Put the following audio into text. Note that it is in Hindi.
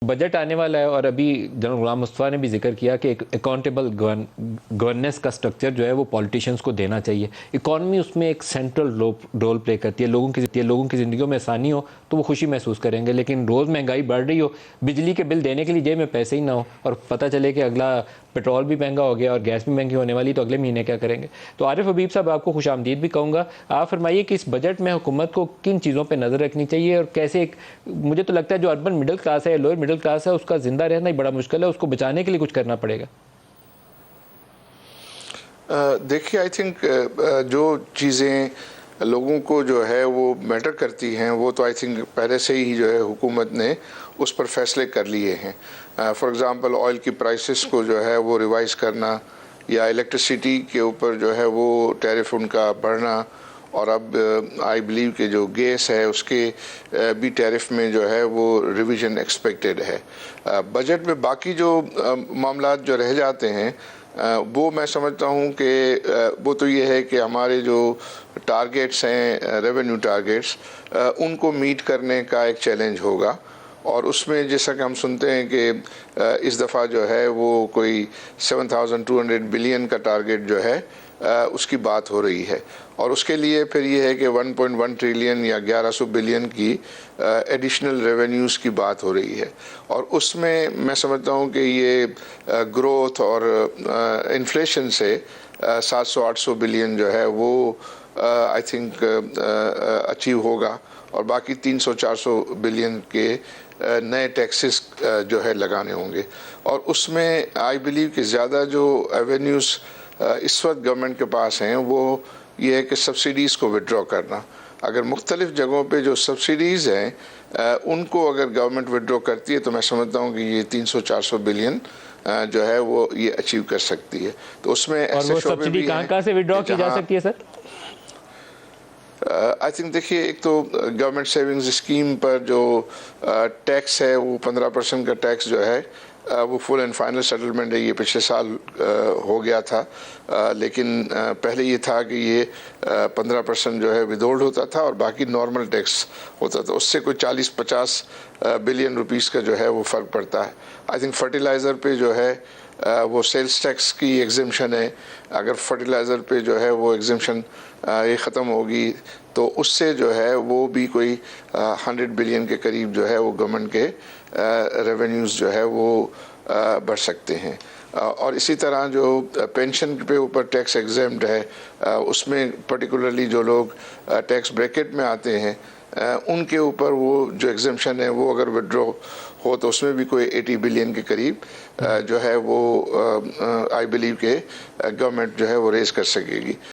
बजट आने वाला है और अभी जनरल गुलाम मुस्तफ़ा ने भी जिक्र किया कि एक अकाउंटेबल गवर्नेंस का स्ट्रक्चर जो है वो पॉलिटिशियंस को देना चाहिए। इकॉनमी उसमें एक सेंट्रल रोल प्ले करती है। लोगों की ज़िंदगियों में आसानी हो तो वो खुशी महसूस करेंगे, लेकिन रोज़ महंगाई बढ़ रही हो, बिजली के बिल देने के लिए जेब में पैसे ही ना हो और पता चले कि अगला पेट्रोल भी महंगा हो गया और गैस भी महंगी होने वाली, तो अगले महीने क्या करेंगे। तो आरिफ हबीब साहब, आपको खुशामदीद भी कहूँगा। आप फरमाइए कि इस बजट में हुकूमत को किन चीज़ों पर नज़र रखनी चाहिए और कैसे। मुझे तो लगता है जो अर्बन मिडिल क्लास है, लोअर मिडिल क्लास है, उसका जिंदा रहना ही बड़ा मुश्किल है, उसको बचाने के लिए कुछ करना पड़ेगा। देखिए, आई थिंक जो चीज़ें लोगों को जो है वो मैटर करती हैं, वो तो आई थिंक पहले से ही जो है हुकूमत ने उस पर फैसले कर लिए हैं। फॉर एग्ज़ाम्पल ऑयल की प्राइसेस को जो है वो रिवाइज़ करना, या इलेक्ट्रिसिटी के ऊपर जो है वो टैरिफ उनका बढ़ना, और अब आई बिलीव कि जो गैस है उसके भी टैरिफ में जो है वो रिवीजन एक्सपेक्टेड है। बजट में बाकी जो मामलात जो रह जाते हैं वो मैं समझता हूँ कि वो तो ये है कि हमारे जो टारगेट्स हैं, रेवेन्यू टारगेट्स, उनको मीट करने का एक चैलेंज होगा। और उसमें जैसा कि हम सुनते हैं कि इस दफ़ा जो है वो कोई 7,200 बिलियन का टारगेट जो है उसकी बात हो रही है, और उसके लिए फिर ये है कि 1.1 ट्रिलियन या 1100 बिलियन की एडिशनल रेवेन्यूज़ की बात हो रही है। और उसमें मैं समझता हूँ कि ये ग्रोथ और इन्फ्लेशन से 700-800 बिलियन जो है वो आई थिंक अचीव होगा, और बाकी 300-400 बिलियन के नए टैक्सेस जो है लगाने होंगे। और उसमें आई बिलीव कि ज़्यादा जो एवेन्यूज़ इस वक्त गवर्नमेंट के पास हैं वो ये है कि सब्सिडीज़ को विड्रॉ करना। अगर मुख्तलिफ़ जगहों पे जो सब्सिडीज़ हैं उनको अगर गवर्नमेंट विड्रॉ करती है तो मैं समझता हूँ कि ये 300-400 बिलियन जो है वो ये अचीव कर सकती है। तो उसमें ऐसे शोबे भी हैं कहाँ से विड्रॉ की जा सकती है सर? आई थिंक देखिए, एक तो गवर्नमेंट सेविंग्स स्कीम पर जो टैक्स है वो 15% का टैक्स जो है वो फुल एंड फाइनल सेटलमेंट है। ये पिछले साल हो गया था, लेकिन पहले ये था कि ये 15% जो है विदोल्ड होता था और बाकी नॉर्मल टैक्स होता था। उससे कोई 40-50 बिलियन रुपीस का जो है वो फ़र्क पड़ता है। आई थिंक फर्टिलाइज़र पे जो है वो सेल्स टैक्स की एग्जिम्शन है। अगर फर्टिलाइज़र पे जो है वो एग्जिम्शन ये ख़त्म होगी तो उससे जो है वो भी कोई 100 बिलियन के करीब जो है वो गवर्नमेंट के रेवेन्यूज़ जो है वो बढ़ सकते हैं। और इसी तरह जो पेंशन पे ऊपर टैक्स एग्जेम्प्ट है, उसमें पर्टिकुलरली जो लोग टैक्स ब्रैकेट में आते हैं उनके ऊपर वो जो एग्जेम्पशन है वो अगर विड्रॉ हो तो उसमें भी कोई 80 बिलियन के करीब जो है वो आई बिलीव के गवर्नमेंट जो है वो रेज कर सकेगी।